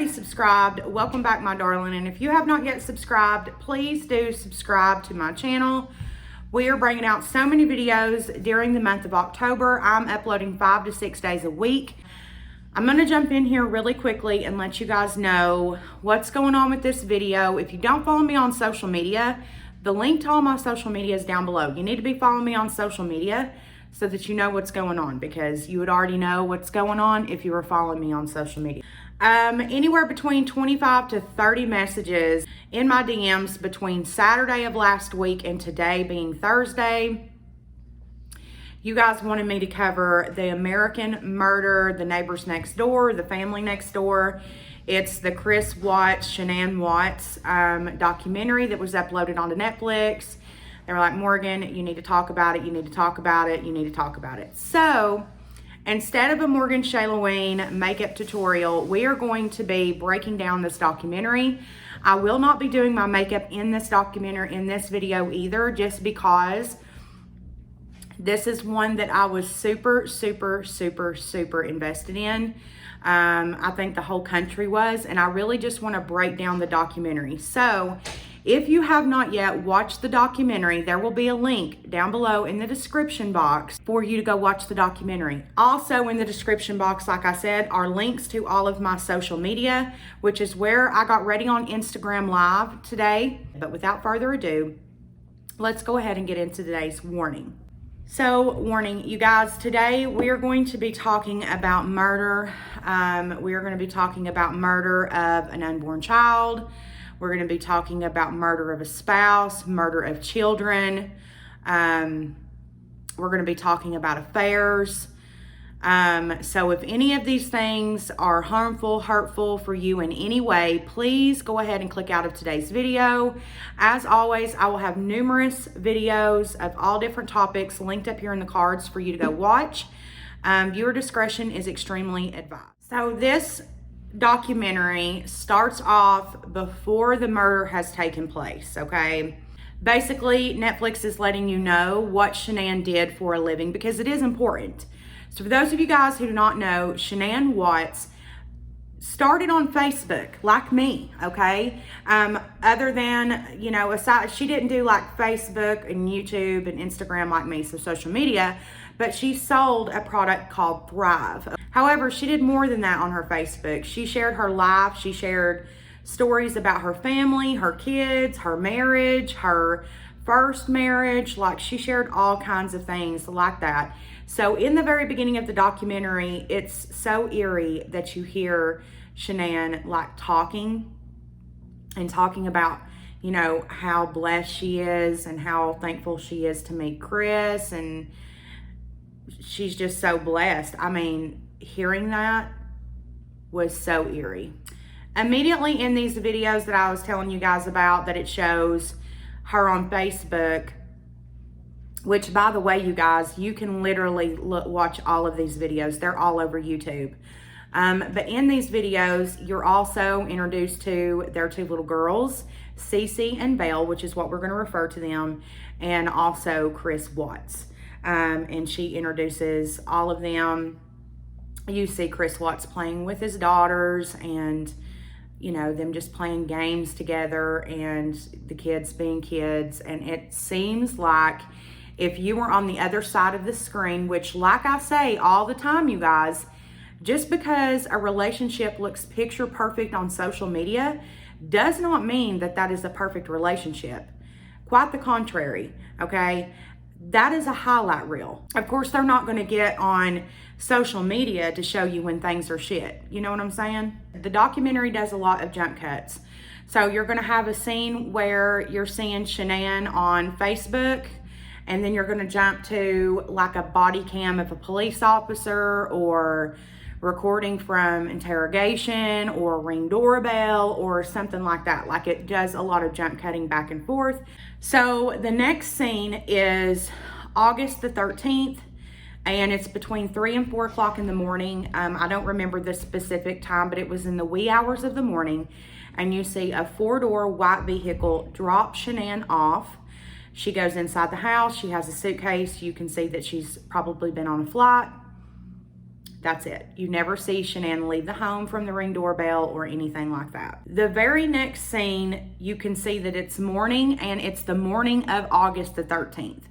already subscribed, welcome back, my darling. And if you have not yet subscribed, please do subscribe to my channel. We are bringing out so many videos during the month of October. I'm uploading 5 to 6 days a week. I'm gonna jump in here really quickly and let you guys know what's going on with this video. If you don't follow me on social media, the link to all my social media is down below. You need to be following me on social media so that you know what's going on, because you would already know what's going on if you were following me on social media. Anywhere between 25 to 30 messages in my DMs between Saturday of last week and today being Thursday. You guys wanted me to cover the American Murder, the Neighbors Next Door, the Family Next Door. It's the Chris Watts, Shanann Watts documentary that was uploaded onto Netflix. They were like, Morgan, you need to talk about it. You need to talk about it. You need to talk about it. So instead of a Morgan Shailoween makeup tutorial, we are going to be breaking down this documentary. I will not be doing my makeup in this documentary, in this video either, just because this is one that I was super invested in. I think the whole country was, and I really just want to break down the documentary. So if you have not yet watched the documentary, there will be a link down below in the description box for you to go watch the documentary. Also in the description box, like I said, are links to all of my social media, which is where I got ready on Instagram Live today. But without further ado, let's go ahead and get into today's warning. So, warning, you guys, today we are going to be talking about murder. We are going to be talking about murder of an unborn child. We're going to be talking about murder of a spouse, murder of children. We're going to be talking about affairs. So if any of these things are harmful, hurtful for you in any way, please go ahead and click out of today's video. As always, I will have numerous videos of all different topics linked up here in the cards for you to go watch. Viewer discretion is extremely advised. So this documentary starts off before the murder has taken place, okay? Basically, Netflix is letting you know what Shanann did for a living, because it is important. So for those of you guys who do not know, Shanann Watts started on Facebook like me, okay? Other than, you know, aside, she didn't do like Facebook and YouTube and Instagram like me, so social media, but she sold a product called Thrive. However, she did more than that on her Facebook. She shared her life. She shared stories about her family, her kids, her marriage, her first marriage. Like, she shared all kinds of things like that. So in the very beginning of the documentary, it's so eerie that you hear Shanann like talking about, you know, how blessed she is and how thankful she is to meet Chris, and she's just so blessed. I mean, hearing that was so eerie. Immediately in these videos that I was telling you guys about, that it shows her on Facebook, which, by the way, you guys, you can literally watch all of these videos. They're all over YouTube. But in these videos, you're also introduced to their two little girls, Cece and Belle, which is what we're going to refer to them, and also Chris Watts. And she introduces all of them. You see Chris Watts playing with his daughters, and, you know, them just playing games together, and the kids being kids. And it seems like if you were on the other side of the screen, which, like I say all the time, you guys, just because a relationship looks picture perfect on social media does not mean that that is a perfect relationship. Quite the contrary, okay? That is a highlight reel. Of course, they're not going to get on social media to show you when things are shit. You know what I'm saying? The documentary does a lot of jump cuts. So you're going to have a scene where you're seeing Shanann on Facebook, and then you're going to jump to like a body cam of a police officer, or recording from interrogation, or Ring doorbell, or something like that. Like, it does a lot of jump cutting back and forth. So the next scene is August the 13th, and it's between 3 and 4 o'clock in the morning. I don't remember the specific time, but it was in the wee hours of the morning. And you see a 4-door white vehicle drop Shanann off. She goes inside the house. She has a suitcase. You can see that she's probably been on a flight. That's it. You never see Shanann leave the home from the Ring doorbell or anything like that. The very next scene, you can see that it's morning, and it's the morning of August the 13th.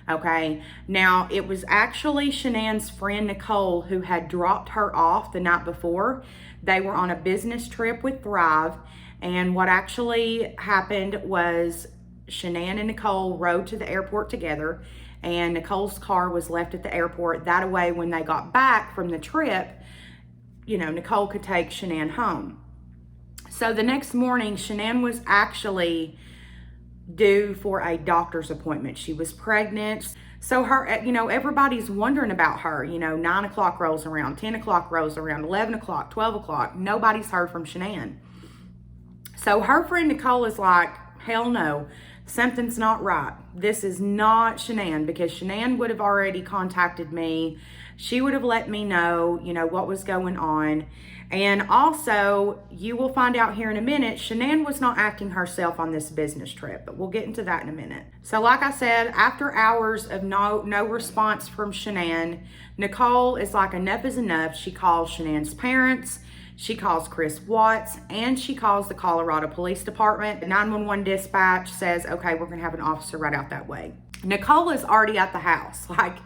Okay, now it was actually Shanann's friend Nicole who had dropped her off the night before. They were on a business trip with Thrive, and what actually happened was Shanann and Nicole rode to the airport together, and Nicole's car was left at the airport. That way, when they got back from the trip, you know, Nicole could take Shanann home. So the next morning, Shanann was actually due for a doctor's appointment. She was pregnant. So her, you know, everybody's wondering about her. You know, 9 o'clock rolls around, 10 o'clock rolls around, 11 o'clock, 12 o'clock. Nobody's heard from Shanann. So her friend Nicole is like, hell no, something's not right. This is not Shanann, because Shanann would have already contacted me. She would have let me know, you know, what was going on. And also, you will find out here in a minute, Shanann was not acting herself on this business trip, but we'll get into that in a minute. So like I said, after hours of no response from Shanann, Nicole is like, enough is enough. She calls Shanann's parents, she calls Chris Watts, and she calls the Colorado Police Department. The 911 dispatch says, okay, we're gonna have an officer right out that way. Nicole is already at the house. Like,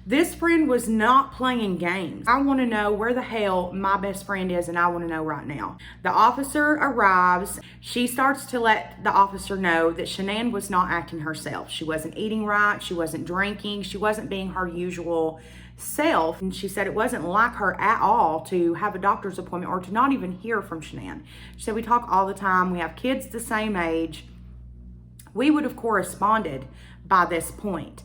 this friend was not playing games. I want to know where the hell my best friend is, and I want to know right now. The officer arrives. She starts to let the officer know that Shanann was not acting herself. She wasn't eating right. She wasn't drinking. She wasn't being her usual self. And she said it wasn't like her at all to have a doctor's appointment or to not even hear from Shanann. She said, we talk all the time. We have kids the same age. We would have corresponded by this point.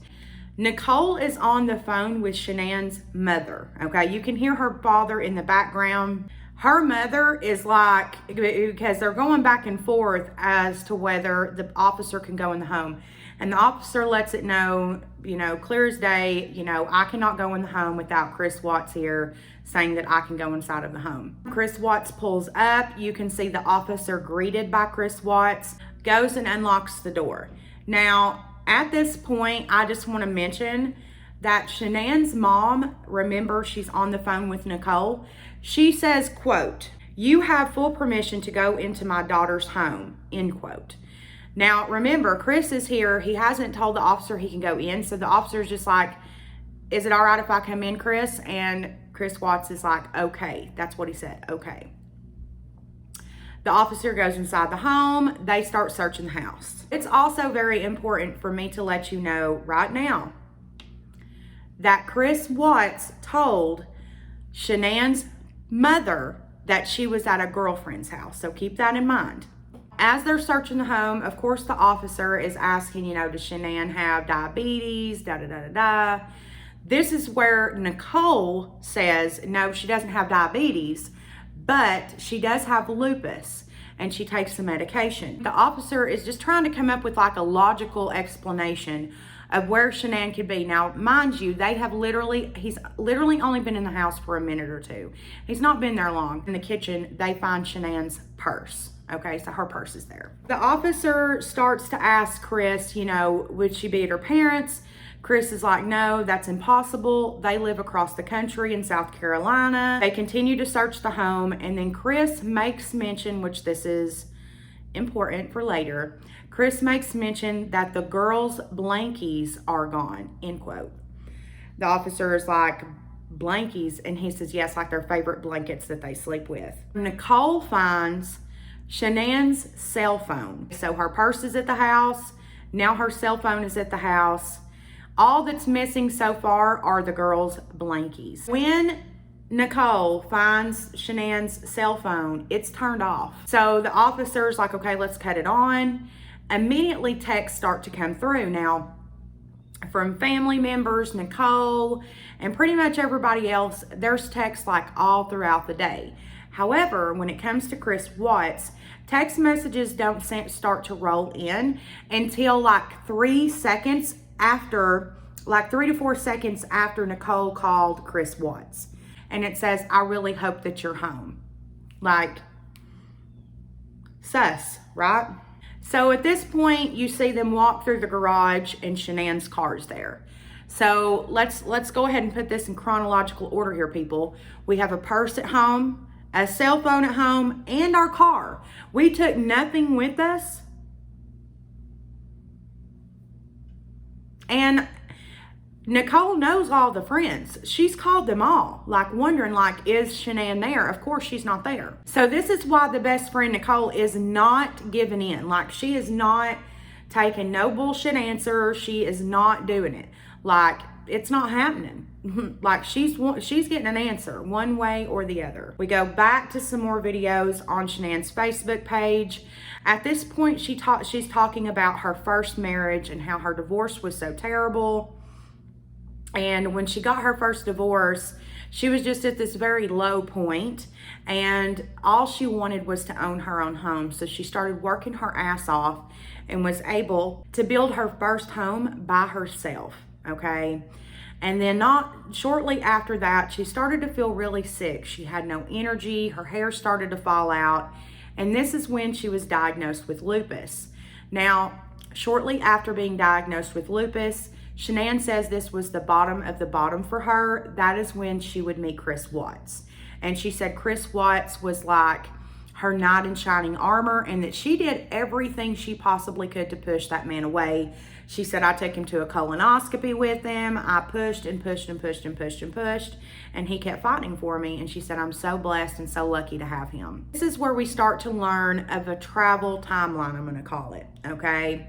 Nicole is on the phone with Shanann's mother, okay? You can hear her father in the background. Her mother is like, because they're going back and forth as to whether the officer can go in the home. And the officer lets it know, you know, clear as day, you know, I cannot go in the home without Chris Watts here saying that I can go inside of the home. Chris Watts pulls up. You can see the officer greeted by Chris Watts, goes and unlocks the door. Now, at this point, I just want to mention that Shanann's mom, remember, she's on the phone with Nicole. She says, quote, you have full permission to go into my daughter's home, end quote. Now, remember, Chris is here. He hasn't told the officer he can go in. So the officer's just like, is it all right if I come in, Chris? And Chris Watts is like, okay. That's what he said, okay. The officer goes inside the home. They start searching the house. It's also very important for me to let you know right now that Chris Watts told Shanann's mother that she was at a girlfriend's house. So keep that in mind. As they're searching the home, of course, the officer is asking, you know, does Shanann have diabetes, da-da-da-da-da. This is where Nicole says, no, she doesn't have diabetes, but she does have lupus, and she takes some medication. The officer is just trying to come up with like a logical explanation of where Shanann could be. Now, mind you, he's literally only been in the house for a minute or two. He's not been there long. In the kitchen, they find Shanann's purse. Okay, so her purse is there. The officer starts to ask Chris, you know, would she be at her parents'? Chris is like, no, that's impossible. They live across the country in South Carolina. They continue to search the home, and then Chris makes mention, which this is important for later, Chris makes mention that the girls' blankies are gone, end quote. The officer is like, blankies? And he says, yes, like their favorite blankets that they sleep with. Nicole finds Shanann's cell phone. So her purse is at the house. Now her cell phone is at the house. All that's missing so far are the girls' blankies. When Nicole finds Shanann's cell phone, it's turned off. So the officer's like, okay, let's cut it on. Immediately texts start to come through. Now, from family members, Nicole, and pretty much everybody else, there's texts like all throughout the day. However, when it comes to Chris Watts, text messages don't start to roll in until like 3 seconds after, like 3 to 4 seconds after Nicole called Chris Watts. And it says, I really hope that you're home. Like, sus, right? So at this point, you see them walk through the garage and Shanann's car's there. So let's go ahead and put this in chronological order here, people. We have a purse at home, a cell phone at home, and our car. We took nothing with us. And Nicole knows all the friends. She's called them all, like wondering, like, is Shanann there? Of course she's not there. So this is why the best friend, Nicole, is not giving in. Like, she is not taking no bullshit answer. She is not doing it. Like, it's not happening. Like, she's getting an answer one way or the other. We go back to some more videos on Shanann's Facebook page. At this point, she's talking about her first marriage and how her divorce was so terrible. And when she got her first divorce, she was just at this very low point, and all she wanted was to own her own home. So she started working her ass off and was able to build her first home by herself, okay? And then not shortly after that, she started to feel really sick. She had no energy, her hair started to fall out, and this is when she was diagnosed with lupus. Now, shortly after being diagnosed with lupus, Shanann says this was the bottom of the bottom for her. That is when she would meet Chris Watts. And she said Chris Watts was like her knight in shining armor, and that she did everything she possibly could to push that man away. She said, I took him to a colonoscopy with him. I pushed and pushed and pushed and pushed and pushed, and he kept fighting for me. And she said, I'm so blessed and so lucky to have him. This is where we start to learn of a travel timeline, I'm gonna call it, okay?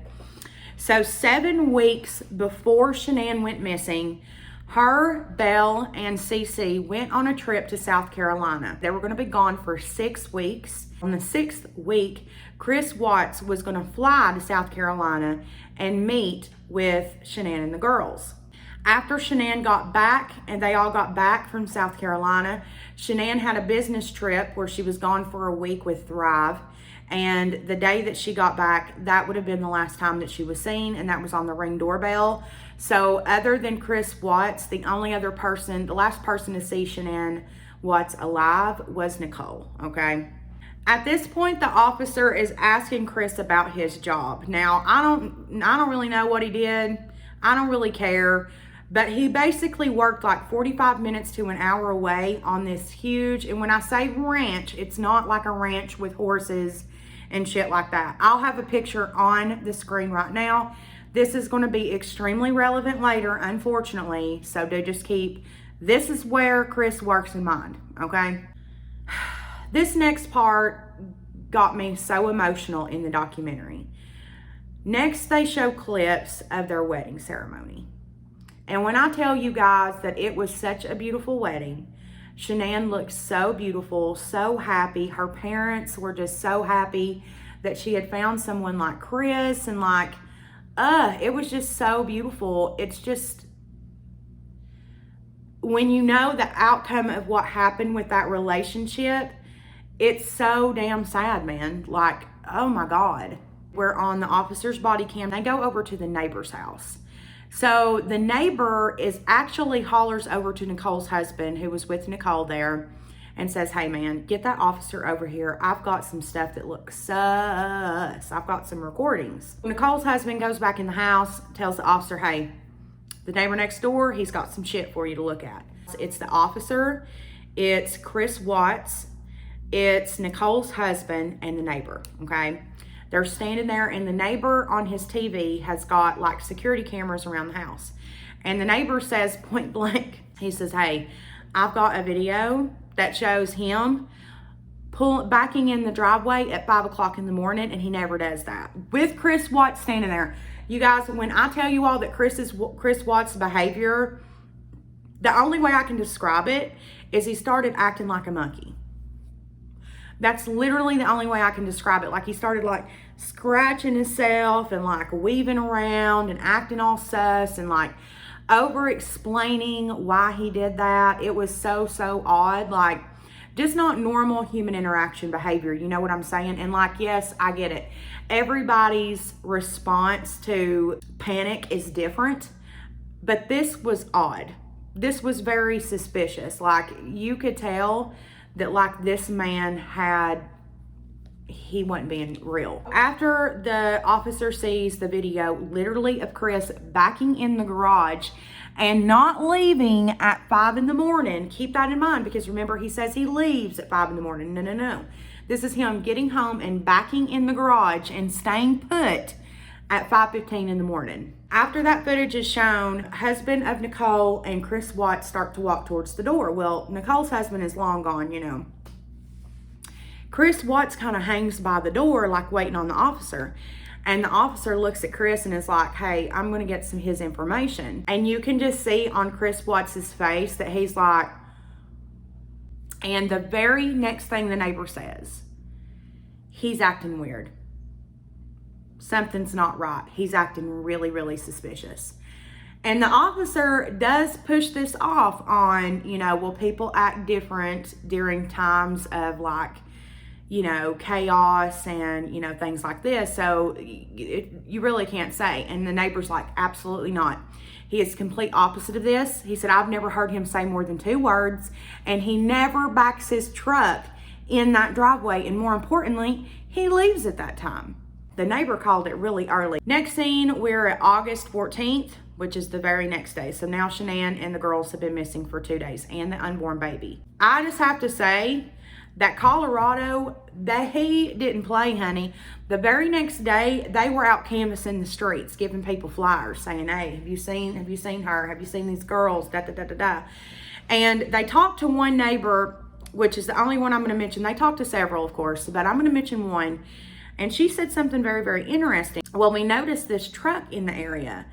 So 7 weeks before Shanann went missing, her, Belle, and Cece went on a trip to South Carolina. They were going to be gone for 6 weeks. On the 6th week, Chris Watts was going to fly to South Carolina and meet with Shanann and the girls. After Shanann got back, and they all got back from South Carolina, Shanann had a business trip where she was gone for a week with Thrive. And the day that she got back, that would have been the last time that she was seen, and that was on the Ring doorbell. So other than Chris Watts, the last person to see Shanann Watts alive was Nicole, okay? At this point, the officer is asking Chris about his job. Now, I don't really know what he did. I don't really care. But he basically worked like 45 minutes to an hour away on this huge, and when I say ranch, it's not like a ranch with horses and shit like that. I'll have a picture on the screen right now. This is going to be extremely relevant later, unfortunately. So do just keep, this is where Chris works in mind, okay? This next part got me so emotional in the documentary. Next, they show clips of their wedding ceremony. And when I tell you guys that it was such a beautiful wedding, Shanann looked so beautiful, so happy. Her parents were just so happy that she had found someone like Chris, and like, it was just so beautiful. It's just, when you know the outcome of what happened with that relationship, it's so damn sad, man. Like, oh my God. We're on the officer's body cam. They go over to the neighbor's house. So the neighbor actually hollers over to Nicole's husband, who was with Nicole there, and says, hey man, get that officer over here. I've got some stuff that looks sus. I've got some recordings. Nicole's husband goes back in the house, tells the officer, hey, the neighbor next door, he's got some shit for you to look at. It's the officer, it's Chris Watts, it's Nicole's husband, and the neighbor, okay? They're standing there, and the neighbor on his TV has got like security cameras around the house. And the neighbor says point blank, he says, hey, I've got a video that shows him backing in the driveway at 5 o'clock in the morning, and he never does that. With Chris Watts standing there. You guys, when I tell you all that Chris Watts' behavior, the only way I can describe it is he started acting like a monkey. That's literally the only way I can describe it. Like, he started like scratching himself and like weaving around and acting all sus and like over explaining why he did that. It was so odd. Like, just not normal human interaction behavior. You know what I'm saying? And like, yes, I get it. Everybody's response to panic is different, but this was odd. This was very suspicious. Like, you could tell that like this man he wasn't being real. After the officer sees the video literally of Chris backing in the garage and not leaving at 5 in the morning. Keep that in mind, because remember, he says he leaves at 5 in the morning. No. This is him getting home and backing in the garage and staying put at 5:15 in the morning. After that footage is shown, husband of Nicole and Chris Watts start to walk towards the door. Well, Nicole's husband is long gone, you know. Chris Watts kind of hangs by the door, like waiting on the officer. And the officer looks at Chris and is like, hey, I'm going to get his information. And you can just see on Chris Watts' face that he's like, and the very next thing the neighbor says, he's acting weird. Something's not right. He's acting really, really suspicious. And the officer does push this off on, you know, well, people act different during times of like, you know, chaos and, you know, things like this. So you really can't say. And the neighbor's like, absolutely not. He is complete opposite of this. He said, I've never heard him say more than 2 words, and he never backs his truck in that driveway. And more importantly, he leaves at that time. The neighbor called it really early. Next scene, we're at August 14th, which is the very next day. So now Shanann and the girls have been missing for 2 days, and the unborn baby. I just have to say that Colorado, they didn't play, honey. The very next day, they were out canvassing the streets, giving people flyers, saying, hey, have you seen her? Have you seen these girls? Da, da, da, da, da. And they talked to one neighbor, which is the only one I'm going to mention. They talked to several, of course, but I'm going to mention one. And she said something very, very interesting. Well, we noticed this truck in the area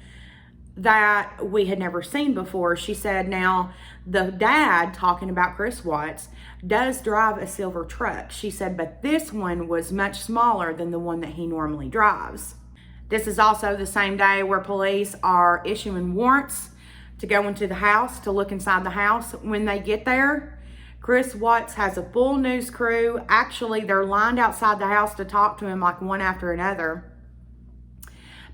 that we had never seen before. She said, now, the dad, talking about Chris Watts, does drive a silver truck. She said, but this one was much smaller than the one that he normally drives. This is also the same day where police are issuing warrants to go into the house, to look inside the house. When they get there, Chris Watts has a full news crew. Actually, they're lined outside the house to talk to him, like one after another.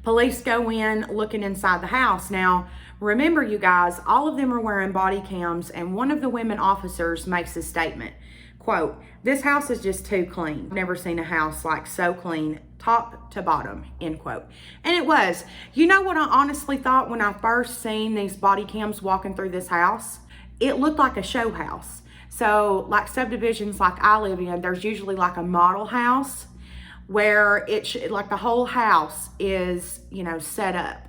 Police go in looking inside the house. Now, remember, you guys, all of them are wearing body cams, and one of the women officers makes a statement. Quote, this house is just too clean. I've never seen a house like so clean, top to bottom, end quote. And it was. You know what I honestly thought when I first seen these body cams walking through this house? It looked like a show house. So like subdivisions like I live in, there's usually like a model house where like the whole house is, you know, set up.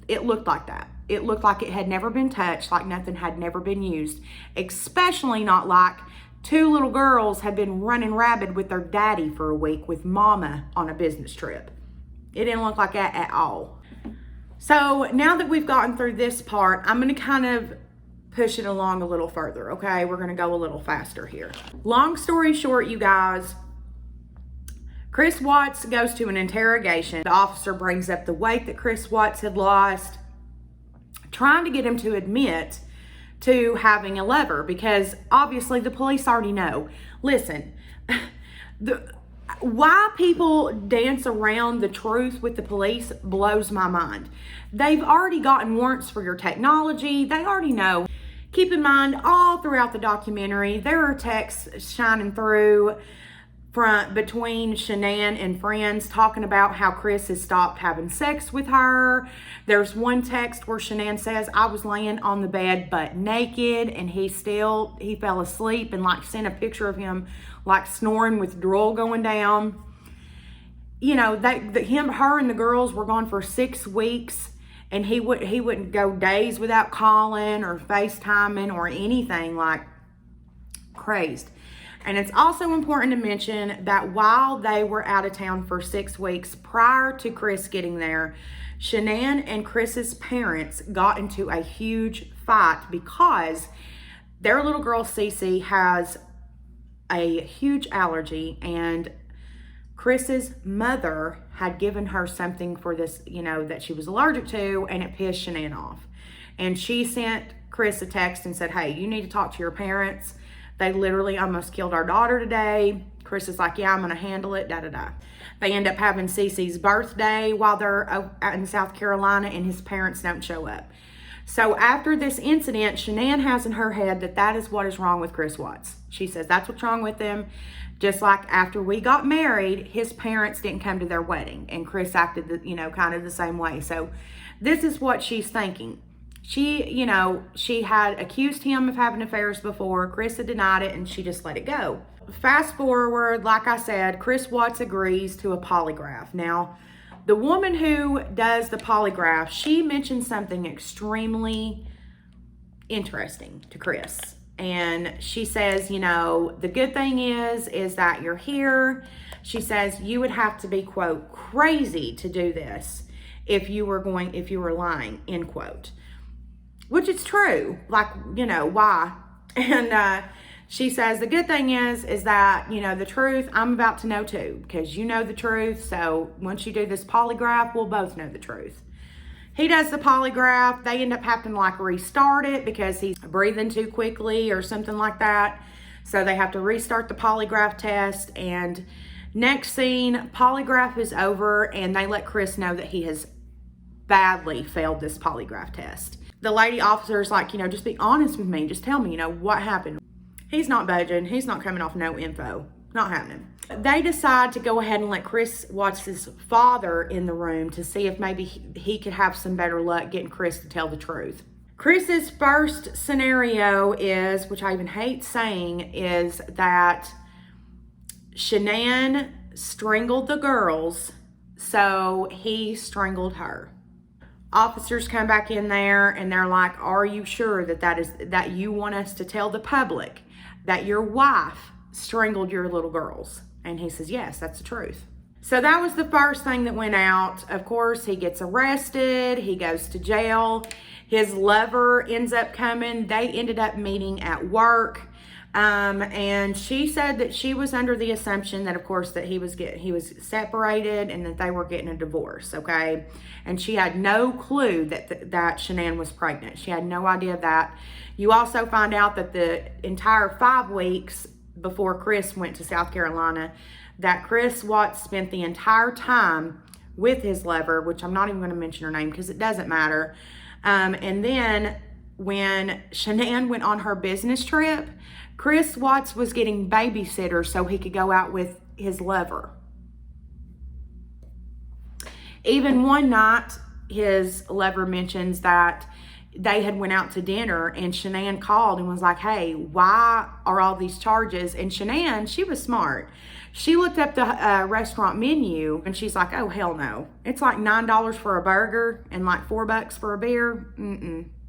It looked like that. It looked like it had never been touched, like nothing had never been used, especially not like 2 little girls had been running rabid with their daddy for a week with mama on a business trip. It didn't look like that at all. So now that we've gotten through this part, I'm going to kind of push it along a little further, okay? We're going to go a little faster here. Long story short, you guys, Chris Watts goes to an interrogation. The officer brings up the weight that Chris Watts had lost, trying to get him to admit to having a lover, because obviously the police already know. Listen, why people dance around the truth with the police blows my mind. They've already gotten warrants for your technology. They already know. Keep in mind, all throughout the documentary, there are texts shining through between Shanann and friends talking about how Chris has stopped having sex with her. There's one text where Shanann says, I was laying on the bed butt naked, and he fell asleep, and like sent a picture of him like snoring with drool going down. You know, her and the girls were gone for 6 weeks. And he wouldn't go days without calling or FaceTiming or anything, like crazed. And it's also important to mention that while they were out of town for 6 weeks prior to Chris getting there, Shanann and Chris's parents got into a huge fight because their little girl Cece has a huge allergy, and Chris's mother had given her something for this, you know, that she was allergic to, and it pissed Shanann off. And she sent Chris a text and said, hey, you need to talk to your parents. They literally almost killed our daughter today. Chris is like, yeah, I'm going to handle it, da-da-da. They end up having Cece's birthday while they're out in South Carolina, and his parents don't show up. So after this incident, Shanann has in her head that that is what is wrong with Chris Watts. She says that's what's wrong with him. Just like after we got married, his parents didn't come to their wedding, and Chris acted, kind of the same way. So This is what she's thinking. She had accused him of having affairs before. Chris had denied it, and she just let it go. Fast forward, like I said, Chris Watts agrees to a polygraph. Now, the woman who does the polygraph, she mentioned something extremely interesting to Chris. And she says, the good thing is that you're here. She says you would have to be, quote, crazy to do this if you were lying, end quote. Which is true. Like, why? And she says the good thing is that, the truth, I'm about to know too, because you know the truth. So once you do this polygraph, we'll both know the truth. He does the polygraph. They end up having to restart it because he's breathing too quickly or something like that. So they have to restart the polygraph test. And next scene, polygraph is over, and they let Chris know that he has badly failed this polygraph test. The lady officer is like, just be honest with me. Just tell me, what happened. He's not budging. He's not coming off no info. Not happening. They decide to go ahead and let Chris Watts' father in the room to see if maybe he could have some better luck getting Chris to tell the truth. Chris's first scenario is, which I even hate saying, is that Shanann strangled the girls, so he strangled her. Officers come back in there and they're like, are you sure that you want us to tell the public that your wife strangled your little girls? And he says, yes, that's the truth. So that was the first thing that went out. Of course, he gets arrested. He goes to jail. His lover ends up coming. They ended up meeting at work. And she said that she was under the assumption that, of course, that he was separated and that they were getting a divorce, okay? And she had no clue that Shanann was pregnant. She had no idea of that. You also find out that the entire 5 weeks before Chris went to South Carolina, that Chris Watts spent the entire time with his lover, which I'm not even going to mention her name because it doesn't matter. And then when Shanann went on her business trip, Chris Watts was getting babysitters so he could go out with his lover. Even one night, his lover mentions that they had went out to dinner and Shanann called and was like, hey, why are all these charges? And Shanann, she was smart. She looked up the restaurant menu and she's like, oh, hell no. It's like $9 for a burger and like $4 for a beer.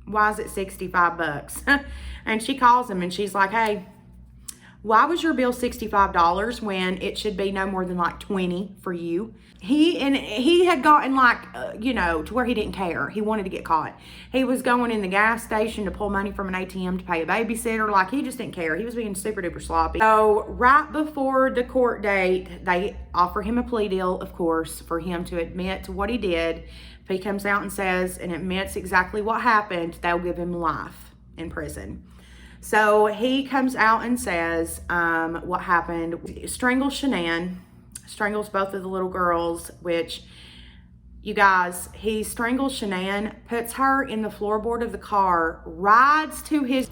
Why is it $65? And she calls him and she's like, hey, why was your bill $65 when it should be no more than like $20 for you? He had gotten to where he didn't care. He wanted to get caught. He was going in the gas station to pull money from an ATM to pay a babysitter. He just didn't care. He was being super duper sloppy. So right before the court date, they offer him a plea deal, of course, for him to admit to what he did. If he comes out and says and admits exactly what happened, they'll give him life in prison. So he comes out and says what happened. Strangles Shanann, strangles both of the little girls, which, you guys, he strangles Shanann, puts her in the floorboard of the car, rides to his...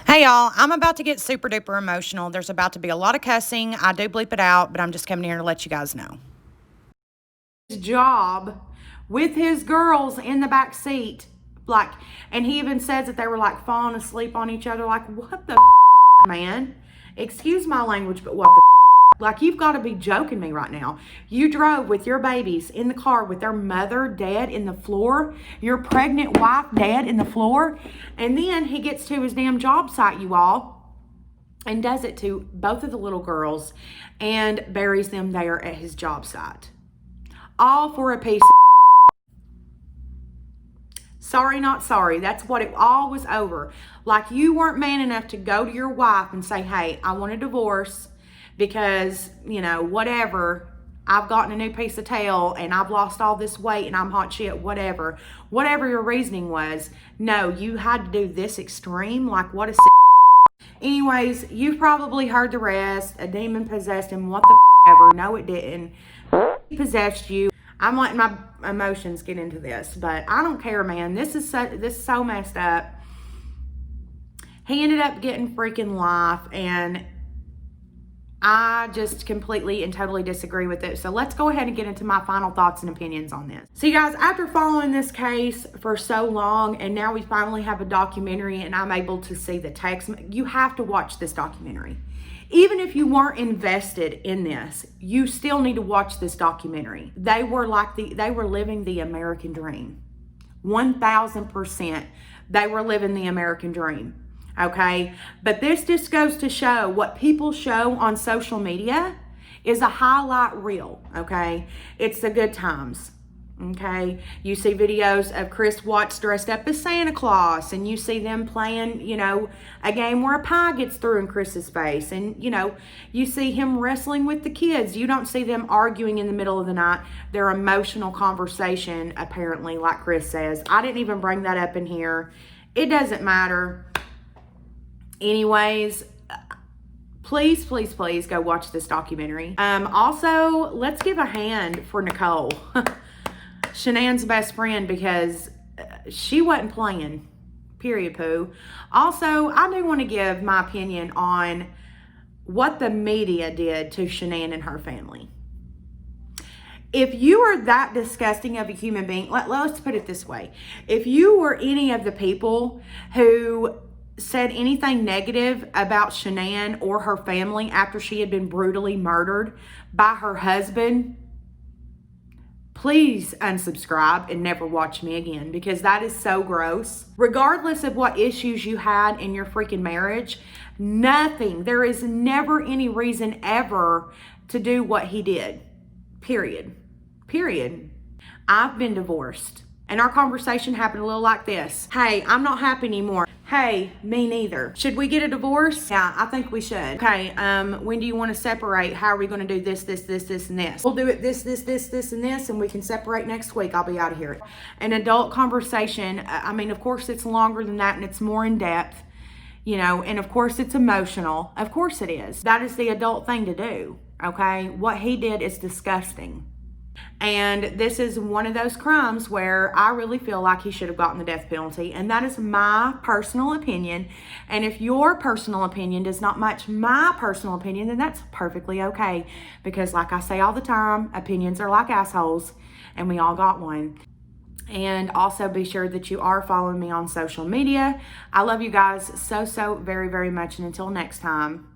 Hey, y'all, I'm about to get super duper emotional. There's about to be a lot of cussing. I do bleep it out, but I'm just coming here to let you guys know. His job with his girls in the back seat. And he even says that they were falling asleep on each other. What the man? Excuse my language, but what the you've got to be joking me right now. You drove with your babies in the car with their mother dead in the floor, your pregnant wife dead in the floor, and then he gets to his damn job site, you all, and does it to both of the little girls and buries them there at his job site. All for a piece of... Sorry, not sorry. That's what it all was over. You weren't man enough to go to your wife and say, hey, I want a divorce because, whatever, I've gotten a new piece of tail and I've lost all this weight and I'm hot shit, whatever. Whatever your reasoning was. No, you had to do this extreme. What a... Anyways, you've probably heard the rest. A demon possessed him. What the ever. No, it didn't. He possessed you. I'm letting my emotions get into this, but I don't care, man. This is so messed up. He ended up getting freaking life, and I just completely and totally disagree with it. So let's go ahead and get into my final thoughts and opinions on this. So you guys, after following this case for so long, and now we finally have a documentary and I'm able to see the text, you have to watch this documentary. Even if you weren't invested in this, you still need to watch this documentary. They were living the American dream. 1000%. They were living the American dream. Okay, but this just goes to show what people show on social media is a highlight reel. Okay, it's the good times. Okay, you see videos of Chris Watts dressed up as Santa Claus, and you see them playing, a game where a pie gets through in Chris's face, and you see him wrestling with the kids. You don't see them arguing in the middle of the night. Their emotional conversation, apparently, like Chris says. I didn't even bring that up in here. It doesn't matter. Anyways, please go watch this documentary. Also, let's give a hand for Nicole, Shanann's best friend, because she wasn't playing, period, poo. Also, I do want to give my opinion on what the media did to Shanann and her family. If you are that disgusting of a human being, let's put it this way. If you were any of the people who said anything negative about Shanann or her family after she had been brutally murdered by her husband, please unsubscribe and never watch me again, because that is so gross. Regardless of what issues you had in your freaking marriage, there is never any reason ever to do what he did. Period. I've been divorced, and our conversation happened a little like this. Hey, I'm not happy anymore. Hey, me neither. Should we get a divorce? Yeah, I think we should. Okay, when do you want to separate? How are we going to do this, and this? We'll do it this, and this, and we can separate next week. I'll be out of here. An adult conversation, of course it's longer than that, and it's more in depth, and of course it's emotional. Of course it is. That is the adult thing to do, okay? What he did is disgusting. And this is one of those crimes where I really feel like he should have gotten the death penalty. And that is my personal opinion. And if your personal opinion does not match my personal opinion, then that's perfectly okay. Because like I say all the time, opinions are like assholes, and we all got one. And also be sure that you are following me on social media. I love you guys so very, very much. And until next time.